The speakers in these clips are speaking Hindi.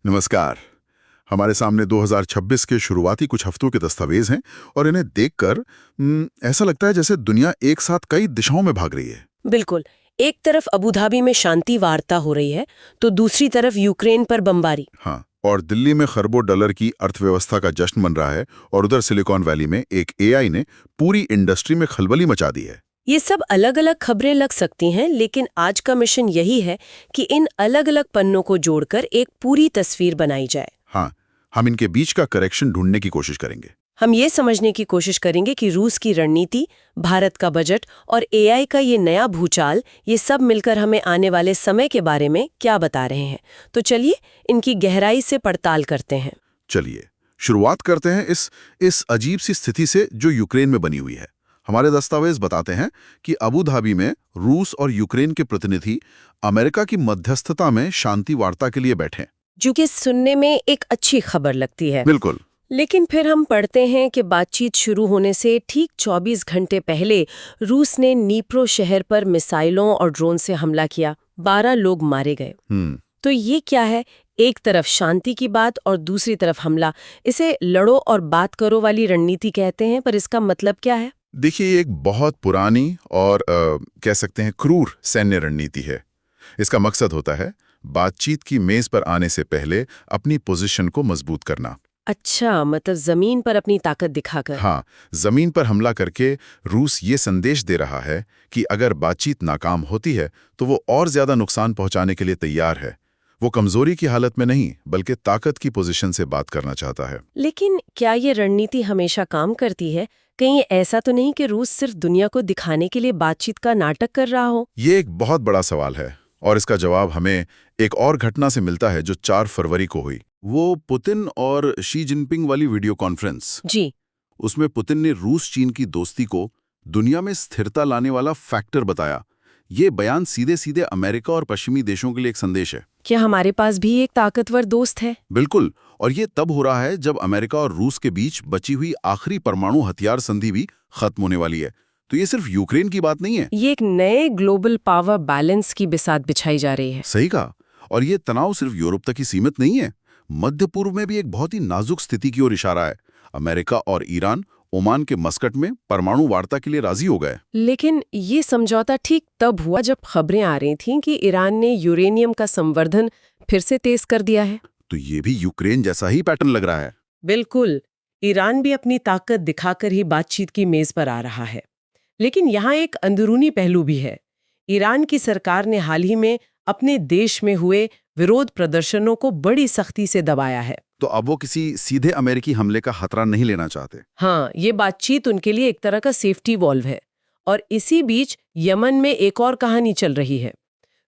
नमस्कार। हमारे सामने 2026 के शुरुआती कुछ हफ्तों के दस्तावेज हैं और इन्हें देखकर ऐसा लगता है जैसे दुनिया एक साथ कई दिशाओं में भाग रही है। बिल्कुल। एक तरफ अबू धाबी में शांति वार्ता हो रही है तो दूसरी तरफ यूक्रेन पर बमबारी। हाँ, और दिल्ली में खरबों डॉलर की अर्थव्यवस्था का जश्न मन रहा है और उधर सिलिकॉन वैली में एक एआई ने पूरी इंडस्ट्री में खलबली मचा दी है। ये सब अलग अलग खबरें लग सकती हैं, लेकिन आज का मिशन यही है कि इन अलग अलग पन्नों को जोड़कर एक पूरी तस्वीर बनाई जाए। हाँ, हम इनके बीच का करेक्शन ढूंढने की कोशिश करेंगे। हम ये समझने की कोशिश करेंगे कि रूस की रणनीति, भारत का बजट और एआई का ये नया भूचाल, ये सब मिलकर हमें आने वाले समय के बारे में क्या बता रहे हैं। तो चलिए इनकी गहराई से पड़ताल करते हैं। चलिए शुरुआत करते हैं इस अजीब सी स्थिति से जो यूक्रेन में बनी हुई है। हमारे दस्तावेज बताते हैं कि अबू धाबी में रूस और यूक्रेन के प्रतिनिधि अमेरिका की मध्यस्थता में शांति वार्ता के लिए बैठे। जो कि सुनने में एक अच्छी खबर लगती है। बिल्कुल। लेकिन फिर हम पढ़ते हैं कि बातचीत शुरू होने से ठीक 24 घंटे पहले रूस ने नीप्रो शहर पर मिसाइलों और ड्रोन से हमला किया, 12 लोग मारे गए। तो ये क्या है? एक तरफ शांति की बात और दूसरी तरफ हमला। इसे लड़ो और बात करो वाली रणनीति कहते हैं, पर इसका मतलब क्या है? देखिए, ये एक बहुत पुरानी और कह सकते हैं क्रूर सैन्य रणनीति है। इसका मकसद होता है बातचीत की मेज पर आने से पहले अपनी पोजीशन को मजबूत करना। अच्छा, मतलब जमीन पर अपनी ताकत दिखाकर। हाँ, जमीन पर हमला करके रूस ये संदेश दे रहा है कि अगर बातचीत नाकाम होती है तो वो और ज्यादा नुकसान पहुंचाने के लिए तैयार है। वो कमजोरी की हालत में नहीं बल्कि ताकत की पोजीशन से बात करना चाहता है। लेकिन क्या ये रणनीति हमेशा काम करती है? कहीं ऐसा तो नहीं कि रूस सिर्फ दुनिया को दिखाने के लिए बातचीत का नाटक कर रहा हो? ये एक बहुत बड़ा सवाल है और इसका जवाब हमें एक और घटना से मिलता है जो 4 फरवरी को हुई। वो पुतिन और शी जिनपिंग वाली वीडियो कॉन्फ्रेंस। जी। उसमें पुतिन ने रूस चीन की दोस्ती को दुनिया में स्थिरता लाने वाला फैक्टर बताया। ये बयान सीधे सीधे अमेरिका और पश्चिमी देशों के लिए एक संदेश है। क्या हमारे पास भी एक ताकतवर दोस्त है? बिल्कुल, और ये तब हो रहा है जब अमेरिका और रूस के बीच बची हुई आखिरी परमाणु हथियार संधि भी खत्म होने वाली है। तो ये सिर्फ यूक्रेन की बात नहीं है। ये एक नए ग्लोबल पावर बैलेंस की बिसात बिछाई जा रही है। सही कहा। और ये तनाव सिर्फ यूरोप तक ही सीमित नहीं है। मध्य पूर्व में भी एक बहुत ही नाजुक स्थिति की ओर इशारा है। अमेरिका और ईरान ओमान के मस्कट में परमाणु वार्ता के लिए राजी हो गए। लेकिन ये समझौता ठीक तब हुआ जब खबरें आ रही थीं कि ईरान ने यूरेनियम का संवर्धन फिर से तेज कर दिया है। तो ये भी यूक्रेन जैसा ही पैटर्न लग रहा है। बिल्कुल। ईरान भी अपनी ताकत दिखाकर ही बातचीत की मेज पर आ रहा है। लेकिन यहाँ एक अंदरूनी पहलू भी है। ईरान की सरकार ने हाल ही में अपने देश में हुए विरोध प्रदर्शनों को बड़ी सख्ती से दबाया है। तो अब वो किसी सीधे अमेरिकी हमले का खतरा नहीं लेना चाहते। हाँ, ये बातचीत उनके लिए एक तरह का सेफ्टी वॉल्व है। और इसी बीच यमन में एक और कहानी चल रही है।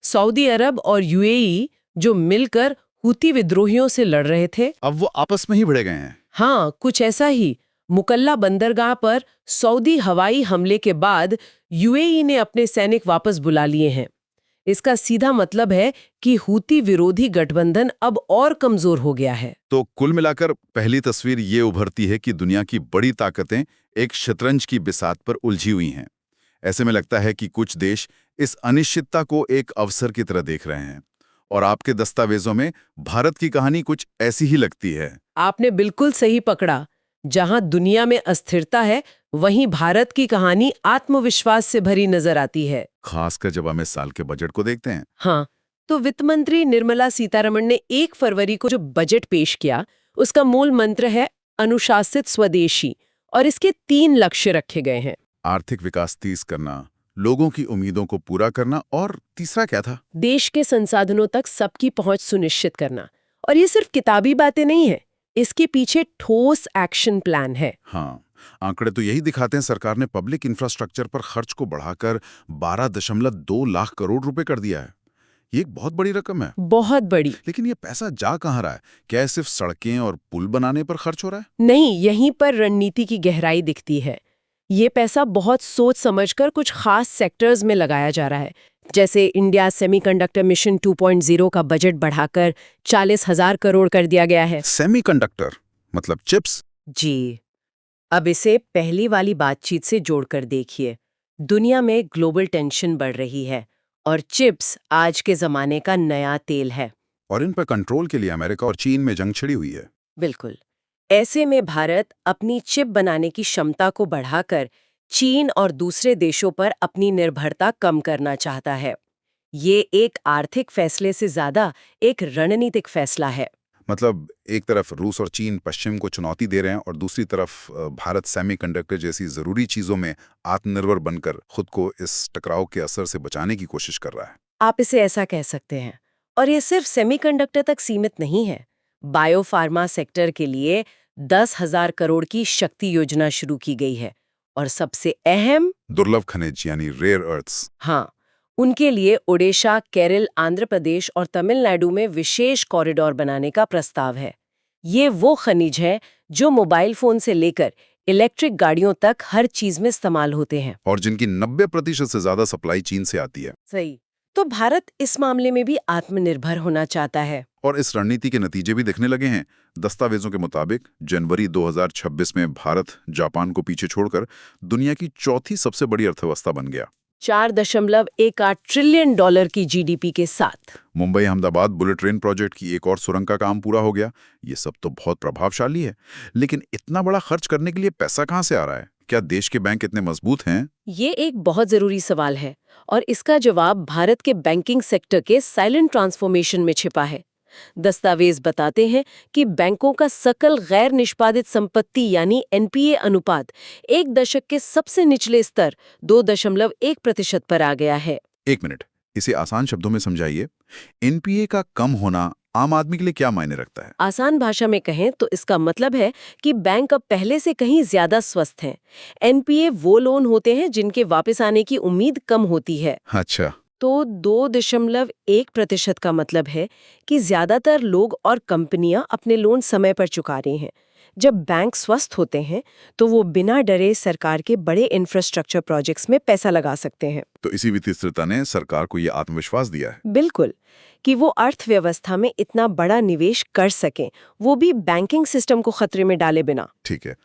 सऊदी अरब और यूएई जो मिलकर हुती विद्रोहियों से लड़ रहे थे, अब वो आपस में ही भिड़ गए हैं। हाँ, कुछ ऐसा ही। मुकल्ला बंदरगाह पर सऊदी हवाई हमले के बाद यूएई ने अपने सैनिक वापस बुला लिए हैं। इसका सीधा मतलब है कि हुती विरोधी गठबंधन अब और कमजोर हो गया है। तो कुल मिलाकर पहली तस्वीर ये उभरती है कि दुनिया की बड़ी ताकतें एक शतरंज की बिसात पर उलझी हुई हैं। ऐसे में लगता है कि कुछ देश इस अनिश्चितता को एक अवसर की तरह देख रहे हैं। और आपके दस्तावेजों में भारत की कहानी कुछ ऐसी ही लगती है। आपने बिल्कुल सही पकड़ा। जहां दुनिया में अस्थिरता है, वहीं भारत की कहानी आत्मविश्वास से भरी नजर आती है। खासकर जब हम इस साल के बजट को देखते हैं। हाँ, तो वित्त मंत्री निर्मला सीतारमण ने 1 फरवरी को जो बजट पेश किया, उसका मूल मंत्र है अनुशासित स्वदेशी, और इसके 3 लक्ष्य रखे गए हैं। आर्थिक विकास तेज करना, लोगों की उम्मीदों को पूरा करना, और तीसरा क्या था? देश के संसाधनों तक सबकी पहुंच सुनिश्चित करना। और ये सिर्फ किताबी बातें नहीं है, इसके पीछे ठोस एक्शन प्लान है। हाँ, आंकड़े तो यही दिखाते हैं। सरकार ने पब्लिक इंफ्रास्ट्रक्चर पर खर्च को बढ़ाकर 12.2 लाख करोड़ रुपए कर दिया है। ये एक बहुत बड़ी रकम है। बहुत बड़ी। लेकिन ये पैसा जा कहाँ रहा है? क्या सिर्फ सड़कें और पुल बनाने पर खर्च हो रहा है? नहीं, यहीं पर रणनीति की गहराई दिखती है। ये पैसा बहुत सोच समझकर कुछ खास सेक्टर्स में लगाया जा रहा है। जैसे इंडिया सेमीकंडक्टर मिशन 2.0 का बजट बढ़ाकर 40,000 करोड़ कर दिया गया है। सेमीकंडक्टर मतलब चिप्स? जी। अब इसे पहली वाली बातचीत से जोड़कर देखिए। दुनिया में ग्लोबल टेंशन बढ़ रही है और चिप्स आज के जमाने का नया तेल है। और इन पर कंट्रोल के लिए अमेरिका और चीन में जंग छिड़ी हुई है। बिल्कुल। ऐसे में भारत अपनी चिप बनाने की क्षमता को बढ़ाकर चीन और दूसरे देशों पर अपनी निर्भरता कम करना चाहता है। ये एक आर्थिक फैसले से ज्यादा एक रणनीतिक फैसला है। मतलब एक तरफ रूस और चीन पश्चिम को चुनौती दे रहे हैं और दूसरी तरफ भारत सेमीकंडक्टर जैसी जरूरी चीजों में आत्मनिर्भर बनकर खुद को इस टकराव के असर से बचाने की कोशिश कर रहा है। आप इसे ऐसा कह सकते हैं। और ये सिर्फ सेमीकंडक्टर तक सीमित नहीं है। बायोफार्मा सेक्टर के लिए 10,000 करोड़ की शक्ति योजना शुरू की गई है। और सबसे अहम, दुर्लभ खनिज यानी रेयर अर्थ्स। हाँ, उनके लिए ओडिशा, केरल, आंध्र प्रदेश और तमिलनाडु में विशेष कॉरिडोर बनाने का प्रस्ताव है। ये वो खनिज है जो मोबाइल फोन से लेकर इलेक्ट्रिक गाड़ियों तक हर चीज में इस्तेमाल होते हैं। और जिनकी 90% से ज्यादा सप्लाई चीन से आती है। सही। तो भारत इस मामले में भी आत्मनिर्भर होना चाहता है। और इस रणनीति के नतीजे भी दिखने लगे हैं। दस्तावेजों के मुताबिक जनवरी 2026 में भारत जापान को पीछे छोड़कर दुनिया की चौथी सबसे बड़ी अर्थव्यवस्था बन गया। 4.18 ट्रिलियन डॉलर की जीडीपी के साथ। Mumbai Ahmedabad bullet train project की एक और सुरंग का काम पूरा हो गया। ये सब तो बहुत प्रभावशाली है, लेकिन इतना बड़ा खर्च करने के लिए पैसा कहाँ से आ रहा है? क्या देश के बैंक इतने मजबूत हैं? ये एक बहुत जरूरी सवाल है और इसका जवाब भारत के बैंकिंग सेक्टर के साइलेंट ट्रांसफॉर्मेशन में छिपा है। दस्तावेज बताते हैं कि बैंकों का सकल गैर निष्पादित संपत्ति यानी एनपीए अनुपात एक दशक के सबसे निचले स्तर 2.1% पर आ गया है। एक मिनट, इसे आसान शब्दों में समझाइए। एनपीए का कम होना आम आदमी के लिए क्या मायने रखता है? आसान भाषा में कहें तो इसका मतलब है कि बैंक अब पहले से कहीं ज्यादा स्वस्थ हैं। एनपीए वो लोन होते हैं जिनके वापस आने की उम्मीद कम होती है। अच्छा। तो 2.1% का मतलब है कि ज्यादातर लोग और कंपनियां अपने लोन समय पर चुका रहे हैं। जब बैंक स्वस्थ होते हैं तो वो बिना डरे सरकार के बड़े इंफ्रास्ट्रक्चर प्रोजेक्ट्स में पैसा लगा सकते हैं। तो इसी वित्तीय स्थिरता ने सरकार को ये आत्मविश्वास दिया है। बिल्कुल, कि वो अर्थव्यवस्था में इतना बड़ा निवेश कर सकें, वो भी बैंकिंग सिस्टम को खतरे में डाले बिना। ठीक है,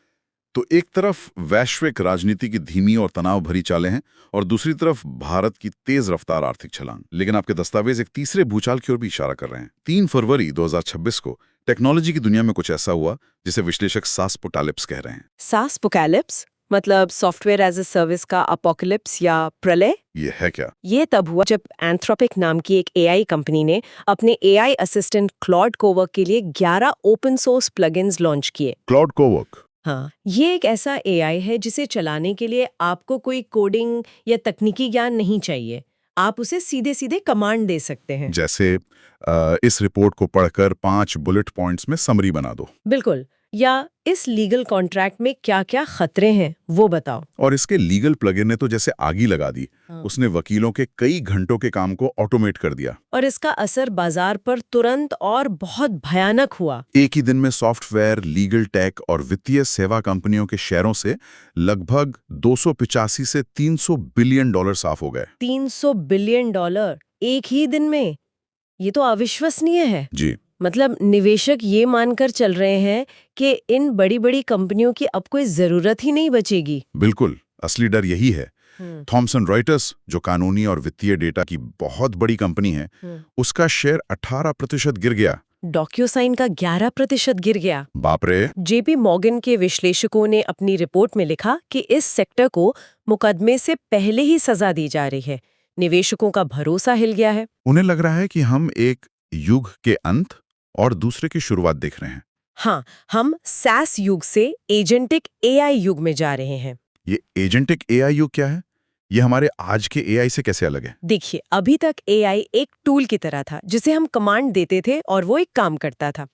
तो एक तरफ वैश्विक राजनीति की धीमी और तनाव भरी चालें हैं और दूसरी तरफ भारत की तेज रफ्तार आर्थिक छलांग। लेकिन आपके दस्तावेज एक तीसरे भूचाल की ओर भी इशारा कर रहे हैं। 3 फरवरी 2026 को टेक्नोलॉजी की दुनिया में कुछ ऐसा हुआ जिसे विश्लेषक सास्पोटालिप्स कह रहे हैं। सास्पोकैलिप्स मतलब सॉफ्टवेयर एज अ सर्विस का अपोकलिप्स या प्रलय। ये है क्या? ये तब हुआ जब एंथ्रोपिक नाम की एक एआई कंपनी ने अपने एआई असिस्टेंट क्लॉड कोवर्क के लिए 11 ओपन सोर्स प्लगइन्स लॉन्च किए। Cloud Cowork? हाँ, ये एक ऐसा एआई है जिसे चलाने के लिए आपको कोई कोडिंग या तकनीकी ज्ञान नहीं चाहिए। आप उसे सीधे सीधे कमांड दे सकते हैं। जैसे इस रिपोर्ट को पढ़कर 5 बुलेट पॉइंट्स में समरी बना दो। बिल्कुल, या इस लीगल कॉन्ट्रैक्ट में क्या क्या खतरे हैं वो बताओ। और इसके लीगल प्लगइन ने तो जैसे आग ही लगा दी। हाँ। उसने वकीलों के कई घंटों के काम को ऑटोमेट कर दिया। और इसका असर बाजार पर तुरंत और बहुत भयानक हुआ। एक ही दिन में सॉफ्टवेयर, लीगल टेक और वित्तीय सेवा कंपनियों के शेयरों से लगभग 285 से 300 बिलियन डॉलर साफ हो गए। 300 बिलियन डॉलर एक ही दिन में? ये तो अविश्वसनीय है। जी। मतलब निवेशक ये मानकर चल रहे हैं कि इन बड़ी बड़ी कंपनियों की अब कोई जरूरत ही नहीं बचेगी। बिल्कुल, असली डर यही है। थॉमसन रॉयटर्स, जो कानूनी और वित्तीय डेटा की बहुत बड़ी कंपनी है, उसका शेयर 18% गिर गया। डॉक्यूसाइन का 11% गिर गया। बाप रे। जेपी मॉर्गन के विश्लेषकों ने अपनी रिपोर्ट में लिखा कि इस सेक्टर को मुकदमे से पहले ही सजा दी जा रही है। निवेशकों का भरोसा हिल गया है। उन्हें लग रहा है कि हम एक युग के अंत और दूसरे की शुरुआत देख रहे हैं। हाँ, हम सैस युग से एजेंटिक एआई युग में जा रहे हैं। ये एजेंटिक एआई युग क्या है? ये हमारे आज के एआई से कैसे अलग है? देखिए, अभी तक एआई एक टूल की तरह था जिसे हम कमांड देते थे और वो एक काम करता था।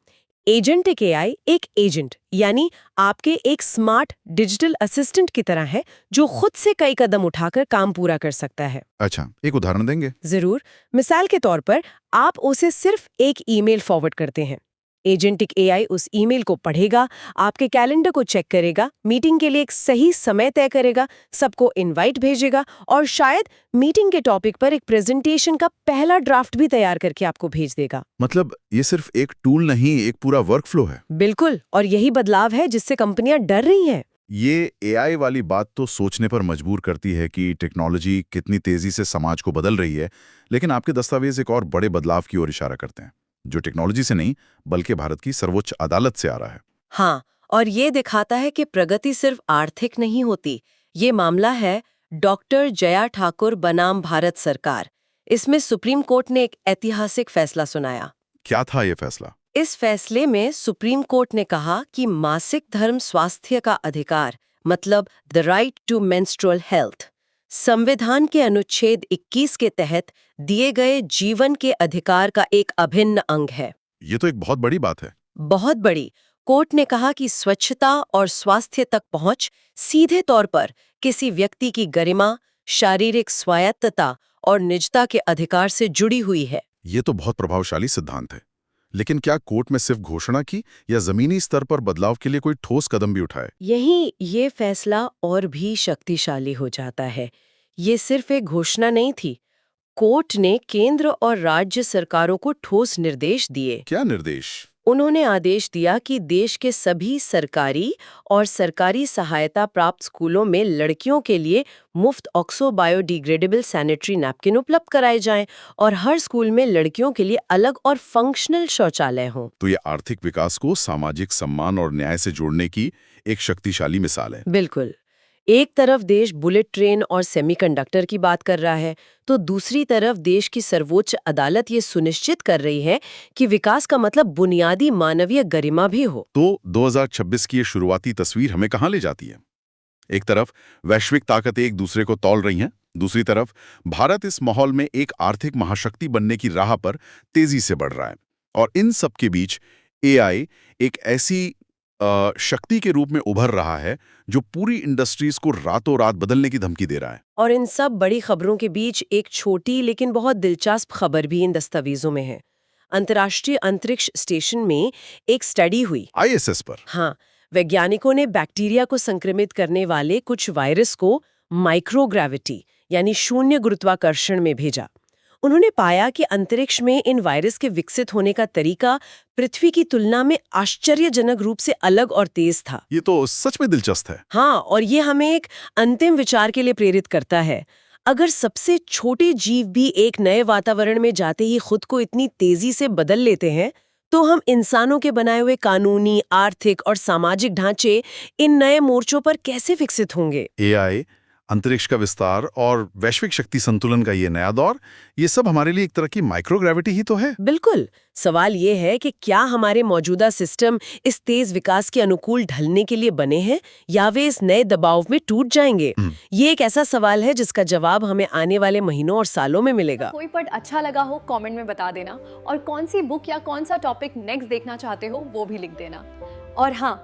एजेंटिक एआई एक एजेंट यानी आपके एक स्मार्ट डिजिटल असिस्टेंट की तरह है जो खुद से कई कदम उठाकर काम पूरा कर सकता है। अच्छा, एक उदाहरण देंगे? जरूर। मिसाल के तौर पर आप उसे सिर्फ एक ईमेल फॉरवर्ड करते हैं। एजेंटिक एआई उस ईमेल को पढ़ेगा, आपके कैलेंडर को चेक करेगा, मीटिंग के लिए एक सही समय तय करेगा, सबको इनवाइट भेजेगा और शायद मीटिंग के टॉपिक पर एक प्रेजेंटेशन का पहला ड्राफ्ट भी तैयार करके आपको भेज देगा। मतलब ये सिर्फ एक टूल नहीं, एक पूरा वर्कफ्लो है। बिल्कुल, और यही बदलाव है जिससे कंपनियां डर रही हैं। ये एआई वाली बात तो सोचने पर मजबूर करती है कि टेक्नोलॉजी कितनी तेजी से समाज को बदल रही है, लेकिन आपके दस्तावेज एक और बड़े बदलाव की ओर इशारा करते हैं। जो टेक्नोलॉजी से नहीं बल्कि भारत की सर्वोच्च अदालत से आ रहा है। हाँ, और ये दिखाता है कि प्रगति सिर्फ आर्थिक नहीं होती। ये मामला है डॉक्टर जया ठाकुर बनाम भारत सरकार। इसमें सुप्रीम कोर्ट ने एक ऐतिहासिक फैसला सुनाया। क्या था ये फैसला? इस फैसले में सुप्रीम कोर्ट ने कहा कि मासिक धर्म स्वास्थ्य का अधिकार, मतलब the right to menstrual health, संविधान के अनुच्छेद 21 के तहत दिए गए जीवन के अधिकार का एक अभिन्न अंग है। ये तो एक बहुत बड़ी बात है। बहुत बड़ी। कोर्ट ने कहा कि स्वच्छता और स्वास्थ्य तक पहुंच सीधे तौर पर किसी व्यक्ति की गरिमा, शारीरिक स्वायत्तता और निजता के अधिकार से जुड़ी हुई है। ये तो बहुत प्रभावशाली सिद्धांत है। लेकिन क्या कोर्ट में सिर्फ घोषणा की या जमीनी स्तर पर बदलाव के लिए कोई ठोस कदम भी उठाए? यही ये फैसला और भी शक्तिशाली हो जाता है। ये सिर्फ एक घोषणा नहीं थी। कोर्ट ने केंद्र और राज्य सरकारों को ठोस निर्देश दिए। क्या निर्देश? उन्होंने आदेश दिया कि देश के सभी सरकारी और सरकारी सहायता प्राप्त स्कूलों में लड़कियों के लिए मुफ्त ऑक्सो बायोडिग्रेडेबल सैनिटरी नैपकिन उपलब्ध कराए जाएं और हर स्कूल में लड़कियों के लिए अलग और फंक्शनल शौचालय हों। तो ये आर्थिक विकास को सामाजिक सम्मान और न्याय से जोड़ने की एक शक्तिशाली मिसाल है। बिल्कुल। एक तरफ देश बुलेट ट्रेन और सेमीकंडक्टर की बात कर रहा है, तो दूसरी तरफ देश की सर्वोच्च अदालत ये सुनिश्चित कर रही है कि विकास का मतलब बुनियादी मानवीय गरिमा भी हो। तो 2026 की ये शुरुआती तस्वीर हमें कहाँ ले जाती है? एक तरफ वैश्विक ताकतें एक दूसरे को तौल रही हैं, दूसरी तरफ भारत इस माहौल में एक आर्थिक महाशक्ति बनने की राह पर तेजी से बढ़ रहा है। और इन सब के बीच एआई एक ऐसी शक्ति के रूप में उभर रहा है जो पूरी इंडस्ट्रीज को रातों रात बदलने की धमकी दे रहा है। और इन सब बड़ी खबरों के बीच एक छोटी लेकिन बहुत दिलचस्प खबर भी इन दस्तावेजों में है। अंतर्राष्ट्रीय अंतरिक्ष स्टेशन में एक स्टडी हुई आईएसएस पर। हाँ, वैज्ञानिकों ने बैक्टीरिया को संक्रमित करने वाले कुछ वायरस को माइक्रोग्रेविटी यानी शून्य गुरुत्वाकर्षण में भेजा। उन्होंने पाया कि अंतरिक्ष में इन वायरस के विकसित होने का तरीका पृथ्वी की तुलना में आश्चर्यजनक रूप से अलग और तेज था। ये तो सच में दिलचस्प है। हाँ, और ये हमें एक अंतिम विचार के लिए प्रेरित करता है। अगर सबसे छोटे जीव भी एक नए वातावरण में जाते ही खुद को इतनी तेजी से बदल लेते हैं, तो हम इंसानों के बनाए हुए कानूनी, आर्थिक और सामाजिक ढांचे इन नए मोर्चों पर कैसे विकसित होंगे? एआई, अंतरिक्ष का विस्तार और वैश्विक शक्ति संतुलन का ये नया दौर, ये सब हमारे लिए एक तरह की माइक्रोग्रेविटी ही तो है। बिल्कुल। सवाल ये है कि क्या हमारे मौजूदा सिस्टम इस तेज विकास के अनुकूल ढलने के लिए बने हैं या वे इस नए दबाव में टूट जाएंगे? ये एक ऐसा सवाल है जिसका जवाब हमें आने वाले महीनों और सालों में मिलेगा। कोई पार्ट अच्छा लगा हो कमेंट में बता देना, और कौन सी बुक या कौन सा टॉपिक नेक्स्ट देखना चाहते हो वो भी लिख देना। और हाँ,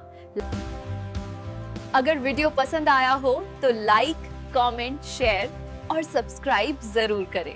अगर वीडियो पसंद आया हो तो लाइक, कमेंट, शेयर और सब्सक्राइब जरूर करें।